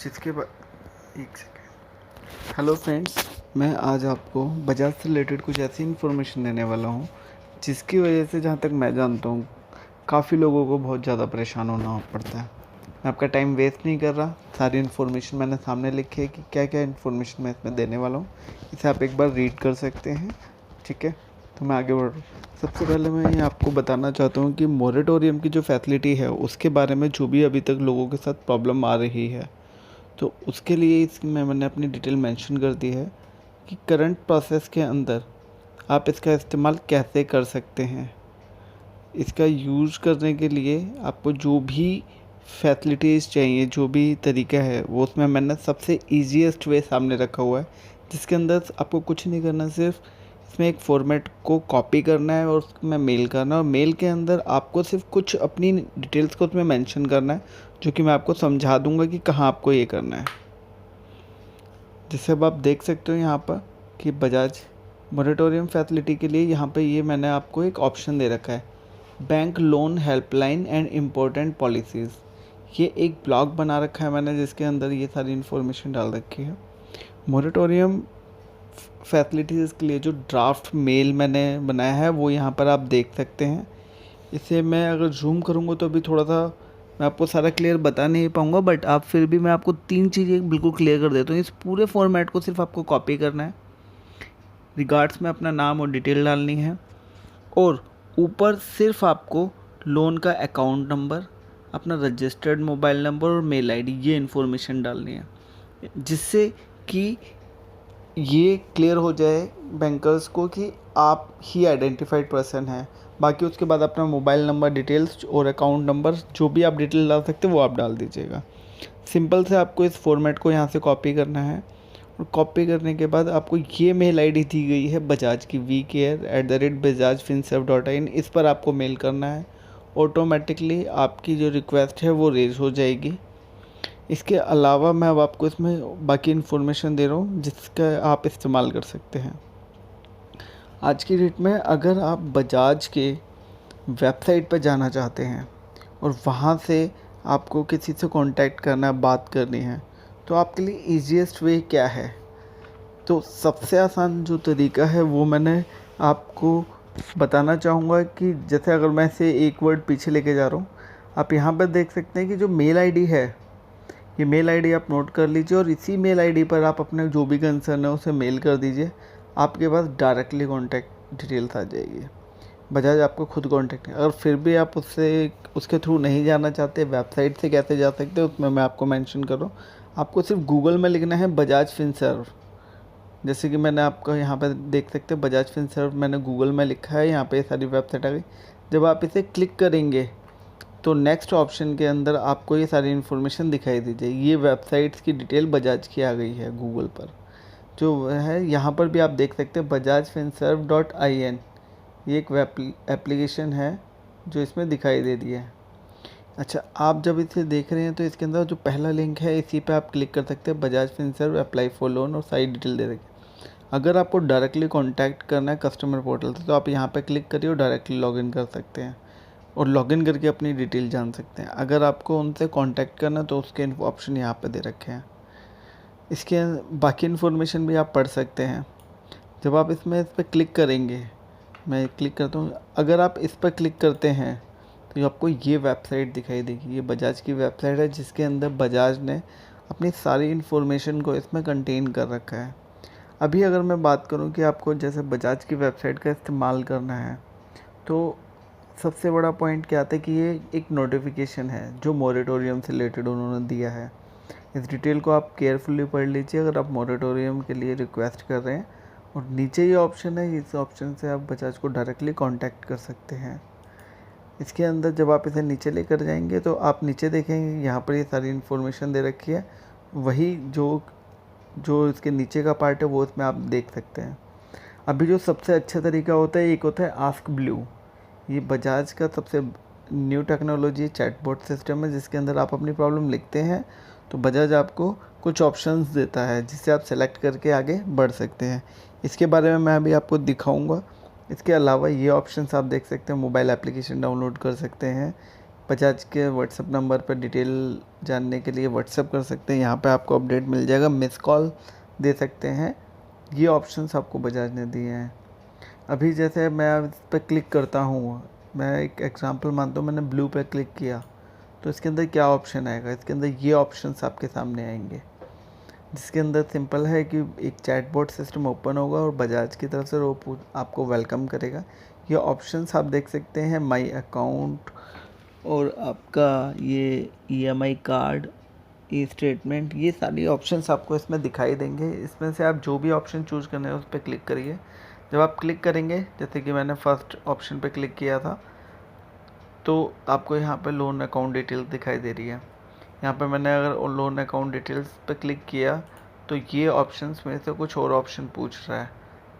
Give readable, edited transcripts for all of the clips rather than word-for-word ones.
जिसके बाद एक सेकेंड। हेलो फ्रेंड्स, मैं आज आपको बजाज से रिलेटेड कुछ ऐसी इन्फॉर्मेशन देने वाला हूँ जिसकी वजह से, जहाँ तक मैं जानता हूँ, काफ़ी लोगों को बहुत ज़्यादा परेशान होना पड़ता है। मैं आपका टाइम वेस्ट नहीं कर रहा, सारी इन्फॉर्मेशन मैंने सामने लिखी है कि क्या क्या इन्फॉर्मेशन मैं इसमें देने वाला हूँ। इसे आप एक बार रीड कर सकते हैं, ठीक है। तो मैं आगे बढ़ रहा हूँ। सबसे पहले मैं ये आपको बताना चाहता हूँ कि मोरेटोरियम की जो फैसिलिटी है उसके बारे में जो भी अभी तक लोगों के साथ प्रॉब्लम आ रही है, तो उसके लिए इसमें मैंने अपनी डिटेल मेंशन कर दी है कि करंट प्रोसेस के अंदर आप इसका इस्तेमाल कैसे कर सकते हैं। इसका यूज़ करने के लिए आपको जो भी फैसिलिटीज़ चाहिए, जो भी तरीका है, वो उसमें मैंने सबसे ईजीएस्ट वे सामने रखा हुआ है, जिसके अंदर आपको कुछ नहीं करना, सिर्फ इसमें एक फॉर्मेट को कॉपी करना है और उसमें मेल करना है, और मेल के अंदर आपको सिर्फ कुछ अपनी डिटेल्स को उसमें मेंशन करना है, जो कि मैं आपको समझा दूंगा कि कहाँ आपको ये करना है। जैसे अब आप देख सकते हो यहाँ पर कि बजाज मोरेटोरियम फैसिलिटी के लिए यहाँ पे ये मैंने आपको एक ऑप्शन दे रखा है, bank loan helpline and important policies. ये एक ब्लॉग बना रखा है मैंने, जिसके अंदर ये सारी इन्फॉर्मेशन डाल रखी है। मोरेटोरियम फैसिलिटीज़ के लिए जो ड्राफ्ट मेल मैंने बनाया है वो यहाँ पर आप देख सकते हैं। इसे मैं अगर जूम करूँगा तो अभी थोड़ा सा मैं आपको सारा क्लियर बता नहीं पाऊँगा, बट आप फिर भी मैं आपको 3 चीज़ें बिल्कुल क्लियर कर देता हूँ। इस पूरे फॉर्मेट को सिर्फ आपको कॉपी करना है, रिगार्ड्स में अपना नाम और डिटेल डालनी है, और ऊपर सिर्फ आपको लोन का अकाउंट नंबर, अपना रजिस्टर्ड मोबाइल नंबर और मेल आईडी, ये इन्फॉर्मेशन डालनी है, जिससे कि ये क्लियर हो जाए बैंकर्स को कि आप ही आइडेंटिफाइड पर्सन हैं। बाकी उसके बाद अपना मोबाइल नंबर डिटेल्स और अकाउंट नंबर, जो भी आप डिटेल डाल सकते हैं वो आप डाल दीजिएगा। सिंपल से आपको इस फॉर्मेट को यहाँ से कॉपी करना है, और कॉपी करने के बाद आपको ये मेल आईडी दी गई है बजाज की, vcare@bajajfinserv.in। इस पर आपको मेल करना है। ऑटोमेटिकली आपकी जो रिक्वेस्ट है वो रेज हो जाएगी। इसके अलावा मैं अब आपको इसमें बाकी इन्फॉर्मेशन दे रहा हूँ जिसका आप इस्तेमाल कर सकते हैं। आज की डेट में अगर आप बजाज के वेबसाइट पर जाना चाहते हैं और वहाँ से आपको किसी से कांटेक्ट करना है, बात करनी है, तो आपके लिए ईजीएस्ट वे क्या है? तो सबसे आसान जो तरीका है वो मैंने आपको बताना चाहूँगा कि जैसे अगर मैं इसे एक वर्ड पीछे लेके जा रहा हूँ, आप यहाँ पर देख सकते हैं कि जो मेल आईडी है, ये मेल आईडी आप नोट कर लीजिए, और इसी मेल आईडी पर आप अपने जो भी कंसर्न है उसे मेल कर दीजिए। आपके पास डायरेक्टली कॉन्टैक्ट डिटेल्स आ जाएगी। बजाज आपको खुद कॉन्टैक्ट, अगर फिर भी आप उसके थ्रू नहीं जाना चाहते, वेबसाइट से कैसे जा सकते हैं उसमें मैं आपको मेंशन कर रहा हूँ। आपको सिर्फ गूगल में लिखना है बजाज फिनसर्व। जैसे कि मैंने आपको यहाँ पर देख सकते हैं बजाज फिनसर्व मैंने गूगल में लिखा है, यहाँ पे सारी वेबसाइट आ गई। जब आप इसे क्लिक करेंगे तो नेक्स्ट ऑप्शन के अंदर आपको ये सारी इन्फॉर्मेशन दिखाई दी जाएगी। ये वेबसाइट्स की डिटेल बजाज की आ गई है गूगल पर, जो है यहाँ पर भी आप देख सकते हैं bajajfinserv.in। ये एक वेब एप्लीकेशन है जो इसमें दिखाई दे रही है। अच्छा, आप जब इसे देख रहे हैं तो इसके अंदर जो पहला लिंक है इसी पे आप क्लिक कर सकते हैं, Bajaj Finserv apply for loan, और सारी डिटेल दे रखी है। अगर आपको डायरेक्टली कॉन्टैक्ट करना है कस्टमर पोर्टल से, तो आप यहाँ पे क्लिक करिए और डायरेक्टली लॉगिन कर सकते हैं, और लॉगिन करके अपनी डिटेल जान सकते हैं। अगर आपको उनसे कांटेक्ट करना तो उसके ऑप्शन यहाँ पे दे रखे हैं। इसके बाकी इन्फॉर्मेशन भी आप पढ़ सकते हैं। जब आप इस पर क्लिक करेंगे, मैं क्लिक करता हूँ, अगर आप इस पर क्लिक करते हैं तो आपको ये वेबसाइट दिखाई देगी। ये बजाज की वेबसाइट है जिसके अंदर बजाज ने अपनी सारी इन्फॉर्मेशन को इसमें कंटेन कर रखा है। अभी अगर मैं बात करूँ कि आपको जैसे बजाज की वेबसाइट का इस्तेमाल करना है, तो सबसे बड़ा पॉइंट क्या आता है कि ये एक नोटिफिकेशन है जो मोरेटोरियम से रिलेटेड उन्होंने दिया है। इस डिटेल को आप केयरफुली पढ़ लीजिए अगर आप मोरेटोरियम के लिए रिक्वेस्ट कर रहे हैं, और नीचे ये ऑप्शन है, इस ऑप्शन से आप बजाज को डायरेक्टली कांटेक्ट कर सकते हैं। इसके अंदर जब आप इसे नीचे लेकर जाएंगे तो आप नीचे देखेंगे यहाँ पर ये सारी इन्फॉर्मेशन दे रखी है। वही जो जो इसके नीचे का पार्ट है वो इसमें आप देख सकते हैं। अभी जो सबसे अच्छा तरीका होता है, एक होता है आस्क ब्लू। ये बजाज का सबसे न्यू टेक्नोलॉजी चैटबॉट सिस्टम है, जिसके अंदर आप अपनी प्रॉब्लम लिखते हैं तो बजाज आपको कुछ ऑप्शंस देता है जिससे आप सेलेक्ट करके आगे बढ़ सकते हैं। इसके बारे में मैं अभी आपको दिखाऊंगा। इसके अलावा ये ऑप्शंस आप देख सकते हैं, मोबाइल एप्लीकेशन डाउनलोड कर सकते हैं, बजाज के व्हाट्सएप नंबर पर डिटेल जानने के लिए व्हाट्सएप कर सकते हैं, यहाँ पे आपको अपडेट मिल जाएगा। मिस कॉल दे सकते हैं, ये ऑप्शंस आपको बजाज ने दिए हैं। अभी जैसे मैं इस पर क्लिक करता हूँ, मैं एक एग्जांपल मानता हूँ, मैंने ब्लू पे क्लिक किया तो इसके अंदर क्या ऑप्शन आएगा, इसके अंदर ये ऑप्शंस आपके सामने आएंगे, जिसके अंदर सिंपल है कि एक चैटबॉट सिस्टम ओपन होगा और बजाज की तरफ से वो आपको वेलकम करेगा। ये ऑप्शंस आप देख सकते हैं, माई अकाउंट और आपका ये EMI कार्ड, ई स्टेटमेंट, ये सारी ऑप्शंस आपको इसमें दिखाई देंगे। इसमें से आप जो भी ऑप्शन चूज़ करना है उस पर क्लिक करिए। जब आप क्लिक करेंगे, जैसे कि मैंने फर्स्ट ऑप्शन पे क्लिक किया था, तो आपको यहाँ पे लोन अकाउंट डिटेल्स दिखाई दे रही है। यहाँ पे मैंने अगर लोन अकाउंट डिटेल्स पे क्लिक किया तो ये ऑप्शंस में से कुछ और ऑप्शन पूछ रहा है,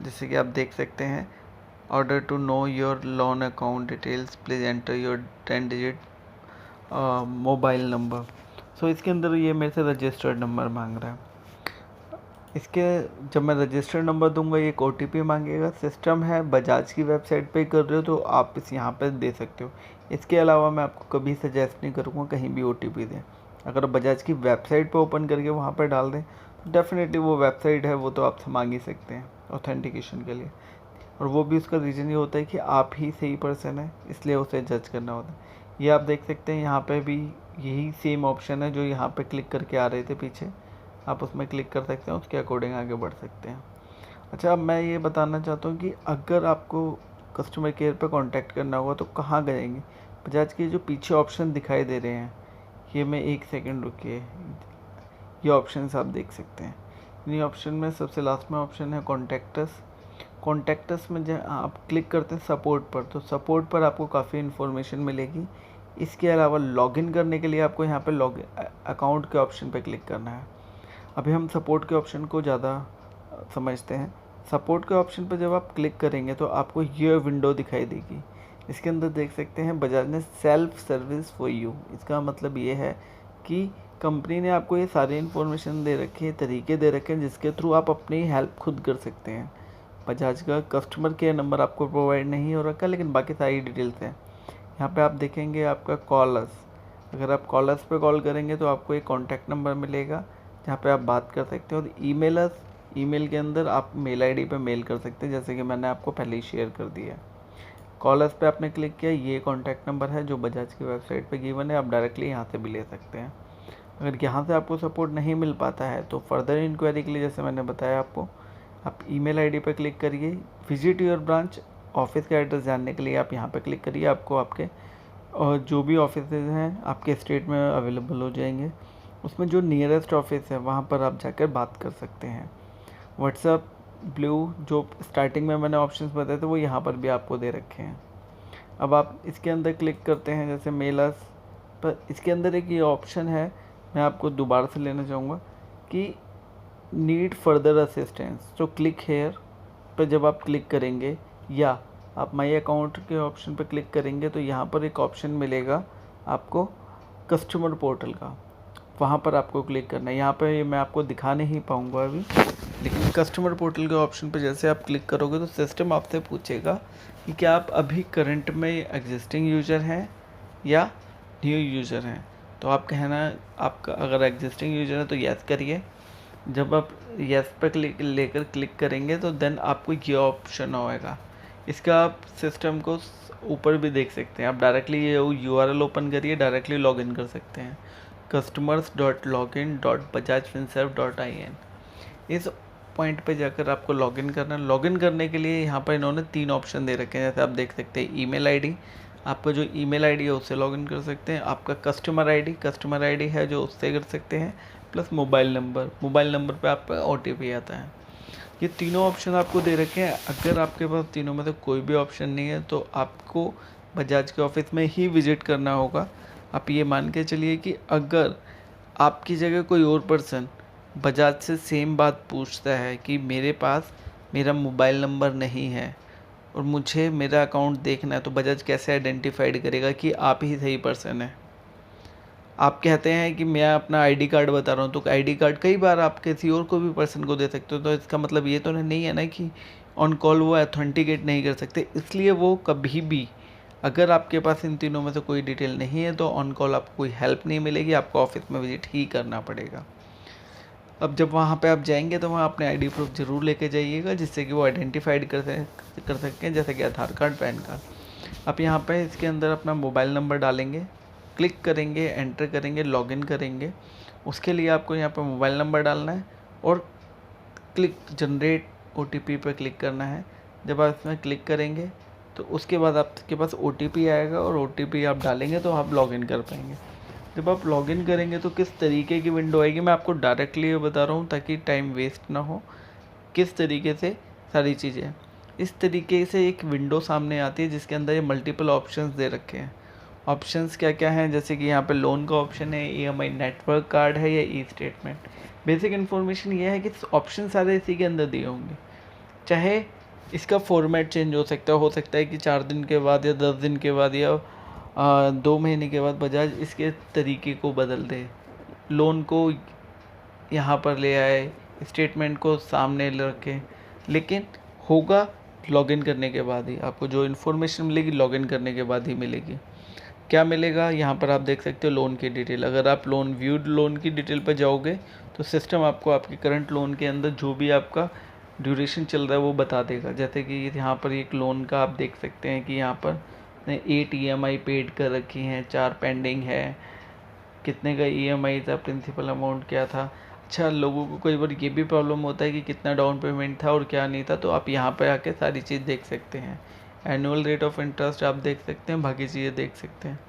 जैसे कि आप देख सकते हैं, order to know your loan account details please enter your 10 digit mobile number. So इसके अंदर ये मेरे से रजिस्टर्ड नंबर मांग रहा है। इसके जब मैं रजिस्टर्ड नंबर दूंगा ये एक OTP मांगेगा। सिस्टम है बजाज की वेबसाइट पे कर रहे हो तो आप इस यहाँ पे दे सकते हो। इसके अलावा मैं आपको कभी सजेस्ट नहीं करूँगा कहीं भी OTP दें। अगर बजाज की वेबसाइट पे ओपन करके वहाँ पे डाल दें तो डेफिनेटली वो वेबसाइट है वो तो आपसे मांग ही सकते हैं ऑथेंटिकेशन के लिए, और वो भी उसका रीज़न ये होता है कि आप ही सही पर्सन है, इसलिए उसे जज करना होता है। ये आप देख सकते हैं यहाँ पे भी यही सेम ऑप्शन है जो यहाँ पे क्लिक करके आ रहे थे पीछे, आप उसमें क्लिक कर सकते हैं, उसके अकॉर्डिंग आगे बढ़ सकते हैं। अच्छा, अब मैं ये बताना चाहता हूँ कि अगर आपको कस्टमर केयर पे कांटेक्ट करना होगा तो कहाँ जाएंगे। बजाज के जो पीछे ऑप्शन दिखाई दे रहे हैं, ये मैं एक सेकंड रुकिए, ये ऑप्शंस आप देख सकते हैं। इन्हीं ऑप्शन में सबसे लास्ट में ऑप्शन है कॉन्टैक्टस। कॉन्टैक्टस में जब आप क्लिक करते हैं सपोर्ट पर, तो सपोर्ट पर आपको काफ़ी इन्फॉर्मेशन मिलेगी। इसके अलावा लॉगिन करने के लिए आपको यहाँ पे लॉग अकाउंट के ऑप्शन पे क्लिक करना है। अभी हम सपोर्ट के ऑप्शन को ज़्यादा समझते हैं। सपोर्ट के ऑप्शन पर जब आप क्लिक करेंगे तो आपको ये विंडो दिखाई देगी। इसके अंदर देख सकते हैं बजाज ने सेल्फ सर्विस फॉर यू। इसका मतलब ये है कि कंपनी ने आपको ये सारी इन्फॉर्मेशन दे रखी है, तरीके दे रखे हैं जिसके थ्रू आप अपनी हेल्प खुद कर सकते हैं। बजाज का कस्टमर केयर नंबर आपको प्रोवाइड नहीं हो रखा, लेकिन बाकी सारी डिटेल्स हैं। यहाँ पे आप देखेंगे आपका कॉलर्स, अगर आप कॉलर्स पे कॉल करेंगे तो आपको एक कॉन्टैक्ट नंबर मिलेगा जहाँ पे आप बात कर सकते हो। और ईमेलर्स, ईमेल के अंदर आप मेल ID पे मेल कर सकते हैं, जैसे कि मैंने आपको पहले ही शेयर कर दिया है। कॉलर्स पे आपने क्लिक किया, ये कॉन्टैक्ट नंबर है जो बजाज की वेबसाइट पे गिवन है, आप डायरेक्टली यहाँ से भी ले सकते हैं। अगर यहाँ से आपको सपोर्ट नहीं मिल पाता है तो फर्दर इंक्वायरी के लिए, जैसे मैंने बताया आपको, आप ईमेल ID पे क्लिक करिए। विजिट योर ब्रांच, ऑफिस का एड्रेस जानने के लिए आप यहाँ पे क्लिक करिए। आपको आपके और जो भी ऑफिस हैं आपके स्टेट में अवेलेबल हो जाएंगे, उसमें जो नियरेस्ट ऑफिस है वहाँ पर आप जाकर बात कर सकते हैं। व्हाट्सएप, ब्लू, जो स्टार्टिंग में मैंने ऑप्शंस बताए थे वो यहाँ पर भी आपको दे रखे हैं। अब आप इसके अंदर क्लिक करते हैं, जैसे मेलर्स पर, इसके अंदर एक ये ऑप्शन है, मैं आपको दोबारा से लेना चाहूँगा कि नीड फर्दर असिस्टेंस, तो क्लिक हेयर पर जब आप क्लिक करेंगे या आप माई अकाउंट के ऑप्शन पर क्लिक करेंगे तो यहाँ पर एक ऑप्शन मिलेगा आपको कस्टमर पोर्टल का, वहाँ पर आपको क्लिक करना है। यहाँ पे मैं आपको दिखा नहीं पाऊँगा अभी, लेकिन कस्टमर पोर्टल के ऑप्शन पे जैसे आप क्लिक करोगे तो सिस्टम आपसे पूछेगा कि क्या आप अभी करंट में एग्जिस्टिंग यूज़र हैं या न्यू यूज़र हैं। तो आप कहना, आपका अगर एग्जिस्टिंग यूज़र है तो यस करिए। जब आप यस पे क्लिक करेंगे तो देन आपको ये ऑप्शन होएगा। इसका आप सिस्टम को ऊपर भी देख सकते हैं। आप डायरेक्टली ये URL ओपन करिए, डायरेक्टली लॉगिन कर सकते हैं, customers.login.bajajfinserv.in। इस पॉइंट पे जाकर आपको लॉगिन करना है। लॉगिन करने के लिए यहाँ पर इन्होंने 3 ऑप्शन दे रखे हैं, जैसे आप देख सकते हैं ईमेल ID, आपका जो ईमेल ID है उससे लॉगिन कर सकते हैं। आपका कस्टमर ID है जो उससे कर सकते हैं, प्लस मोबाइल नंबर पे आपका OTP आता है। ये तीनों ऑप्शन आपको दे रखे हैं। अगर आपके पास तीनों में से कोई भी ऑप्शन नहीं है तो आपको बजाज के ऑफिस में ही विज़िट करना होगा। आप ये मान के चलिए कि अगर आपकी जगह कोई और पर्सन बजाज से सेम बात पूछता है कि मेरे पास मेरा मोबाइल नंबर नहीं है और मुझे मेरा अकाउंट देखना है, तो बजाज कैसे आइडेंटिफाइड करेगा कि आप ही सही पर्सन है। आप कहते हैं कि मैं अपना ID कार्ड बता रहा हूँ, तो ID कार्ड कई बार आप किसी और को भी पर्सन को दे सकते हो, तो इसका मतलब ये तो नहीं है ना कि ऑन कॉल वो ऑथेंटिकेट नहीं कर सकते। इसलिए वो कभी भी अगर आपके पास इन तीनों में से कोई डिटेल नहीं है तो ऑन कॉल आपको कोई हेल्प नहीं मिलेगी, आपको ऑफिस में विजिट ही करना पड़ेगा। अब जब वहाँ पे आप जाएंगे तो वहाँ अपने आईडी प्रूफ ज़रूर लेके जाइएगा, जिससे कि वो आइडेंटिफाइड कर सकें, जैसे कि आधार कार्ड, पैन कार्ड। आप यहाँ पे इसके अंदर अपना मोबाइल नंबर डालेंगे, क्लिक करेंगे, एंटर करेंगे, लॉगिन करेंगे। उसके लिए आपको यहाँ पे मोबाइल नंबर डालना है और क्लिक जनरेट OTP पर क्लिक करना है। जब आप इसमें क्लिक करेंगे तो उसके बाद आपके पास OTP आएगा और OTP आप डालेंगे तो आप लॉगिन कर पाएंगे। जब आप लॉगिन करेंगे तो किस तरीके की विंडो आएगी, मैं आपको डायरेक्टली ये बता रहा हूँ ताकि टाइम वेस्ट ना हो। किस तरीके से सारी चीज़ें, इस तरीके से एक विंडो सामने आती है जिसके अंदर ये मल्टीपल ऑप्शंस दे रखे हैं। ऑप्शंस क्या क्या हैं, जैसे कि यहाँ पे लोन का ऑप्शन है, EMI नेटवर्क कार्ड है या ई-स्टेटमेंट। बेसिक इन्फॉर्मेशन ये है कि ऑप्शन सारे इसी के अंदर दिए होंगे। चाहे इसका फॉर्मेट चेंज हो सकता है कि 4 दिन के बाद या 10 दिन के बाद या 2 महीने के बाद बजाज इसके तरीके को बदल दे, लोन को यहाँ पर ले आए, स्टेटमेंट को सामने रखे, लेकिन होगा लॉगिन करने के बाद ही। आपको जो इन्फॉर्मेशन मिलेगी लॉगिन करने के बाद ही मिलेगी। क्या मिलेगा, यहाँ पर आप देख सकते हो लोन की डिटेल। अगर आप व्यूड लोन की डिटेल पर जाओगे तो सिस्टम आपको आपके करंट लोन के अंदर जो भी आपका ड्यूरेशन चल रहा है वो बता देगा। जैसे कि यहाँ पर एक लोन का आप देख सकते हैं कि यहाँ पर 8 EMI पेड कर रखी हैं, 4 पेंडिंग है, कितने का EMI था, प्रिंसिपल अमाउंट क्या था। अच्छा, लोगों को कई बार ये भी प्रॉब्लम होता है कि कितना डाउन पेमेंट था और क्या नहीं था, तो आप यहाँ पर आके सारी चीज़ देख सकते हैं। एनुअल रेट ऑफ इंटरेस्ट आप देख सकते हैं, बाकी चीज़ें देख सकते हैं।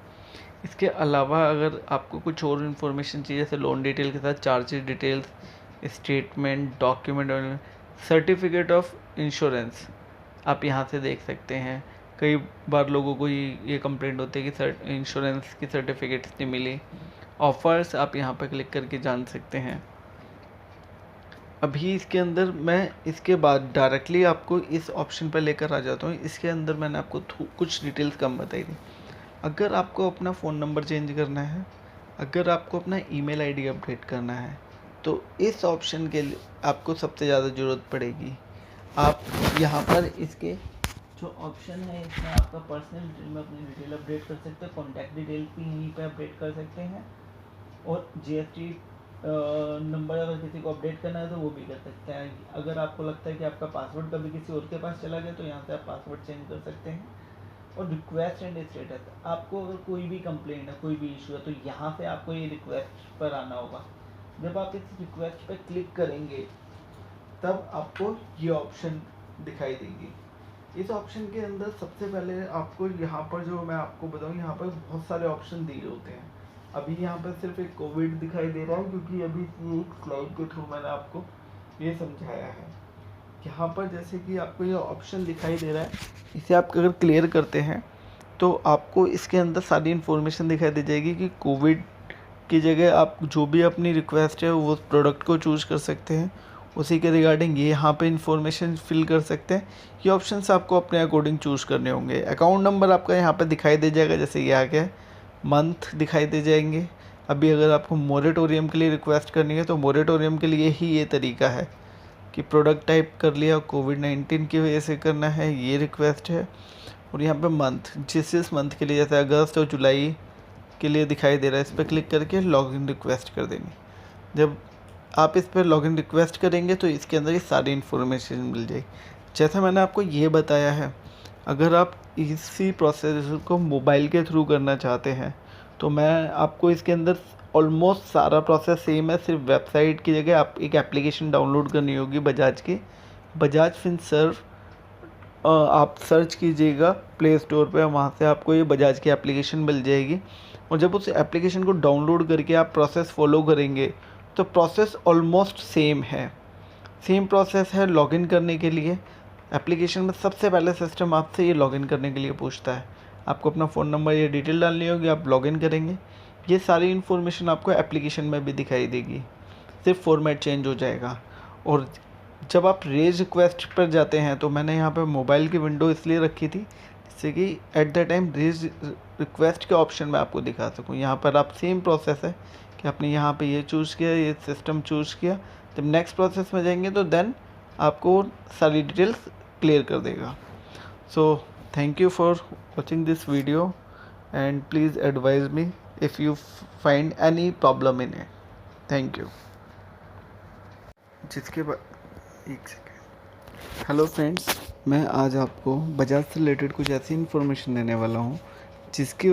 इसके अलावा अगर आपको कुछ और इन्फॉर्मेशन चाहिए, जैसे लोन डिटेल के साथ charges details, statement, document, certificate of insurance आप यहाँ से देख सकते हैं। कई बार लोगों को ये कंप्लेंट होती है कि इंश्योरेंस की सर्टिफिकेट्स नहीं मिली। ऑफ़र्स आप यहाँ पर क्लिक करके जान सकते हैं। अभी इसके अंदर मैं इसके बाद डायरेक्टली आपको इस ऑप्शन पर लेकर आ जाता हूँ। इसके अंदर मैंने आपको कुछ डिटेल्स कम बताई थी। अगर आपको अपना फ़ोन नंबर चेंज करना है, अगर आपको अपना ईमेल आईडी अपडेट करना है, तो इस ऑप्शन के लिए आपको सबसे ज़्यादा ज़रूरत पड़ेगी। आप यहाँ पर इसके जो ऑप्शन है इसमें आपका पर्सनल डिटेल में अपनी डिटेल अपडेट कर सकते हैं, कॉन्टैक्ट डिटेल भी यहीं पे अपडेट कर सकते हैं, और GST नंबर अगर किसी को अपडेट करना है तो वो भी कर सकते हैं। अगर आपको लगता है कि आपका पासवर्ड कभी किसी और के पास चला गया तो यहाँ से आप पासवर्ड चेंज कर सकते हैं। और रिक्वेस्ट एंड स्टेटस, आपको अगर कोई भी कंप्लेंट है, कोई भी इशू है, तो यहाँ से आपको ये रिक्वेस्ट पर आना होगा। जब आप इस रिक्वेस्ट पर क्लिक करेंगे तब आपको ये ऑप्शन दिखाई देगी। इस ऑप्शन के अंदर सबसे पहले आपको यहाँ पर जो मैं आपको बताऊँ, यहाँ पर बहुत सारे ऑप्शन दिए होते हैं। अभी यहाँ पर सिर्फ एक कोविड दिखाई दे रहा है क्योंकि अभी ये एक स्लाइड के थ्रू मैंने आपको ये समझाया है। यहाँ पर जैसे कि आपको ये ऑप्शन दिखाई दे रहा है, इसे आप अगर क्लियर करते हैं तो आपको इसके अंदर सारी इन्फॉर्मेशन दिखाई दे जाएगी कि कोविड की जगह आप जो भी अपनी रिक्वेस्ट है वो प्रोडक्ट को चूज़ कर सकते हैं। उसी के रिगार्डिंग ये यहाँ पे इन्फॉर्मेशन फिल कर सकते हैं। ये ऑप्शंस आपको अपने अकॉर्डिंग चूज़ करने होंगे। अकाउंट नंबर आपका यहाँ पे दिखाई दे जाएगा, जैसे ये आ गया। मंथ दिखाई दे जाएंगे। अभी अगर आपको मोरेटोरियम के लिए रिक्वेस्ट करनी है तो मोरेटोरियम के लिए ही ये तरीका है कि प्रोडक्ट टाइप कर लिया, कोविड-19 की वजह से करना है, ये रिक्वेस्ट है। और यहाँ पे मंथ, जिस मंथ के लिए, जैसे अगस्त और जुलाई के लिए दिखाई दे रहा है, इस पर क्लिक करके लॉगिन रिक्वेस्ट कर देंगे। जब आप इस पर लॉगिन रिक्वेस्ट करेंगे तो इसके अंदर ये सारी इन्फॉर्मेशन मिल जाएगी। जैसा मैंने आपको ये बताया है, अगर आप इसी प्रोसेस को मोबाइल के थ्रू करना चाहते हैं तो मैं आपको इसके अंदर ऑलमोस्ट सारा प्रोसेस सेम है। सिर्फ वेबसाइट की जगह आप एक एप्लीकेशन डाउनलोड करनी होगी बजाज की, बजाज फिनसर्व। आप सर्च कीजिएगा प्ले स्टोर पे, वहाँ से आपको ये बजाज की एप्लीकेशन मिल जाएगी। और जब उस एप्लीकेशन को डाउनलोड करके आप प्रोसेस फॉलो करेंगे तो प्रोसेस ऑलमोस्ट सेम है। सेम प्रोसेस है लॉगिन करने के लिए। एप्लीकेशन में सबसे पहले सिस्टम आपसे ये लॉगिन करने के लिए पूछता है। आपको अपना फ़ोन नंबर या डिटेल डालनी होगी, आप लॉगिन करेंगे। ये सारी इन्फॉर्मेशन आपको एप्लीकेशन में भी दिखाई देगी, सिर्फ फॉर्मेट चेंज हो जाएगा। और जब आप रेज रिक्वेस्ट पर जाते हैं तो मैंने यहाँ पे मोबाइल की विंडो इसलिए रखी थी जिससे कि at the time raise request के ऑप्शन में आपको दिखा सकूँ। यहाँ पर आप सेम प्रोसेस है कि आपने यहाँ पे ये चूज़ किया, ये सिस्टम चूज़ किया। जब नेक्स्ट प्रोसेस में जाएंगे तो देन आपको सारी डिटेल्स क्लियर कर देगा। सो Thank you for watching this video and please advise me if you find any problem in it. Thank you. जिसके बाद एक सेकेंड। हेलो फ्रेंड्स, मैं आज आपको बजाज से रिलेटेड कुछ ऐसी इन्फॉर्मेशन देने वाला हूँ जिसकी